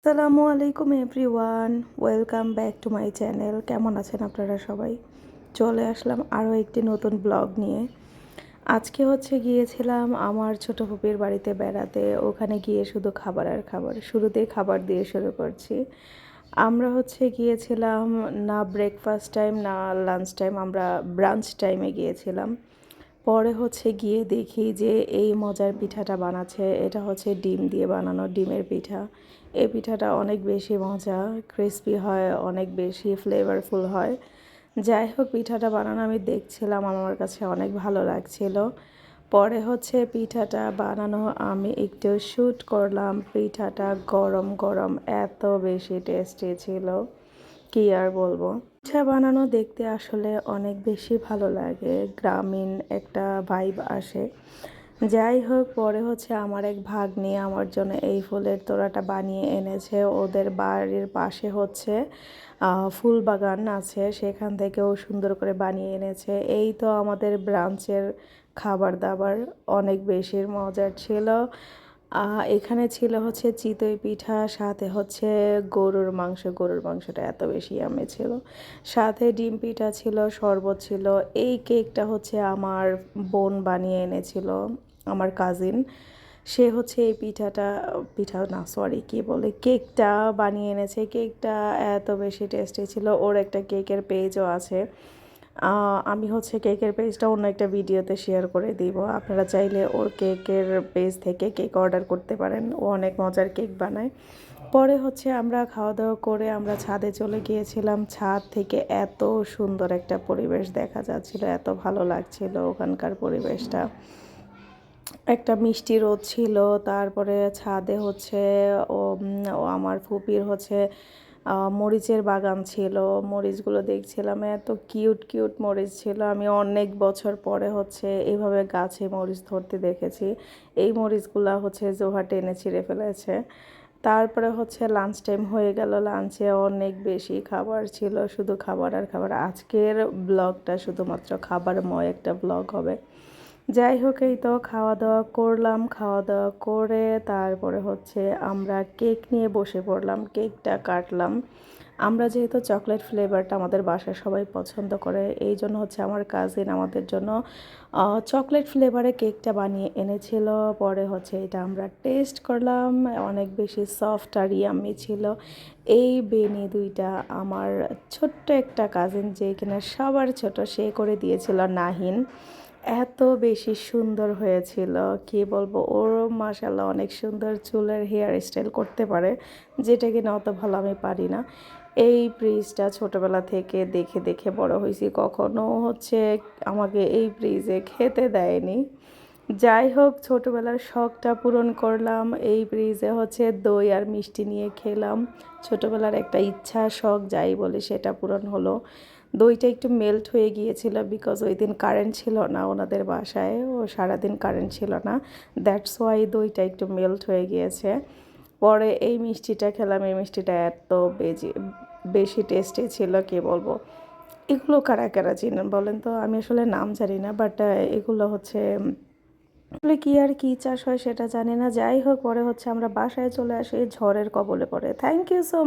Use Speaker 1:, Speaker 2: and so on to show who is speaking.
Speaker 1: আসসালামু আলাইকুম everyone, welcome back to my channel. কেমন আছেন আপনারা সবাই? চলে আসলাম আরও একটি নতুন ব্লগ নিয়ে। আজকে গিয়েছিলাম আমার ছোট ফুপির বাড়িতে বেড়াতে। ওখানে গিয়ে শুধু খাবার আর খাবার, শুরুতেই খাবার দিয়ে শুরু করছি। আমরা গিয়েছিলাম না ব্রেকফাস্ট টাইম না লাঞ্চ টাইম, আমরা ব্রাঞ্চ টাইমে গিয়েছিলাম। পরে গিয়ে দেখি যে এই মজার পিঠাটা বানাচ্ছে। এটা ডিম দিয়ে বানানো, ডিমের পিঠা। এই পিঠাটা অনেক বেশি মজা, ক্রিস্পি হয়, অনেক বেশি ফ্লেভারফুল হয়। যাই হোক, পিঠাটা বানানো আমি দেখছিলাম, আমার কাছে অনেক ভালো লাগছিল। পরে পিঠাটা বানানো আমি একটু শ্যুট করলাম। পিঠাটা গরম গরম এত বেশি টেস্টি ছিল, কি আর বলবো। পিঠা বানানো দেখতে আসলে অনেক বেশি ভালো লাগে, গ্রামীণ একটা ভাইব আসে। যাই হোক, পরে আমার এক ভাগ্নি আমার জন্য এই ফুলের তোড়াটা বানিয়ে এনেছে। ওদের বাড়ির পাশে ফুল বাগান আছে, সেখান থেকেও সুন্দর করে বানিয়ে এনেছে। এই তো আমাদের ব্রাঞ্চের খাবার দাবার অনেক বেশি মজার ছিল। এখানে ছিল চিতই পিঠা, সাথে গরুর মাংস। গরুর মাংসটা এত বেশি আমি ছিল, সাথে ডিম পিঠা ছিল, শরবত ছিল। এই কেকটা আমার বোন বানিয়ে এনেছিল, আমার কাজিন। সে এই পিঠা না, সরি, কী বলে, কেকটা বানিয়ে এনেছে। কেকটা এত বেশি টেস্টি ছিল। ওর একটা কেকের পেজও আছে। আমি কেকের পেজটা অন্য একটা ভিডিওতে শেয়ার করে দিব। আপনারা চাইলে ওর কেকের পেজ থেকে কেক অর্ডার করতে পারেন। ও অনেক মজার কেক বানায়। পরে আমরা খাওয়া দাওয়া করে আমরা ছাদে চলে গিয়েছিলাম। ছাদ থেকে এত সুন্দর একটা পরিবেশ দেখা যাচ্ছিল, এত ভালো লাগছিল ওখানকার পরিবেশটা। একটা মিষ্টি রোদ ছিল। তারপরে ছাদে ও আমার ফুপির মরিচের বাগান ছিল। মরিচগুলো দেখছিলাম, এত কিউট কিউট মরিচ ছিল। আমি অনেক বছর পরে এইভাবে গাছে মরিচ ধরতে দেখেছি। এই মরিচগুলা জোহা টেনে ছিঁড়ে ফেলেছে। তারপরে লাঞ্চ টাইম হয়ে গেল। লাঞ্চে অনেক বেশি খাবার ছিল, শুধু খাবার আর খাবার। আজকের ব্লগটা শুধুমাত্র খাবারময় একটা ব্লগ হবে। যাই হোক, এই তো খাওয়া দাওয়া করলাম। খাওয়া দাওয়া করে তারপরে আমরা কেক নিয়ে বসে পড়লাম, কেকটা কাটলাম। আমরা যেহেতু চকলেট ফ্লেভারটা আমাদের বাসায় সবাই পছন্দ করে, এই জন্য আমার কাজিন আমাদের জন্য চকলেট ফ্লেভারে কেকটা বানিয়ে এনেছিল। পরে এটা আমরা টেস্ট করলাম, অনেক বেশি সফট আর ইয়াম্মি ছিল। এই বেনি দুইটা আমার ছোট্ট একটা কাজিন, যে কিনা সবার ছোট, সে করে দিয়েছিল নাহিন। এত বেশি সুন্দর হয়েছিল, কি বলবো। ওর মাশাআল্লাহ অনেক সুন্দর চুলের হেয়ার স্টাইল করতে পারে, যেটা কিনা অত ভালো আমি পারি না। এই ব্রিজটা ছোটোবেলা থেকে দেখে দেখে বড় হয়েছি, কখনো আমাকে এই ব্রিজে খেতে দেয়নি। যাই হোক, ছোটোবেলার শখটা পূরণ করলাম। এই ব্রিজে দই আর মিষ্টি নিয়ে খেলাম। ছোটোবেলার একটা ইচ্ছা, শখ যাই বলি, সেটা পূরণ হলো। দইটা একটু মেল্ট হয়ে গিয়েছিল, বিকজ ওই দিন কারেন্ট ছিল না ওনাদের বাসায়, ও সারাদিন কারেন্ট ছিল না। দ্যাটস ওয়াই দইটা একটু মেল্ট হয়ে গিয়েছে। পরে এই মিষ্টিটা খেলাম। এই মিষ্টিটা এত বেশি টেস্টি ছিল, কি বলবো। এগুলো কারা কারা চিনেন বলেন তো? আমি আসলে নাম জানি না, বাট এগুলো আসলে কী আর কী চাষ হয় সেটা জানি না। যাই হোক, পরে আমরা বাসায় চলে আসি ঝড়ের কবলে পড়ে। Thank you so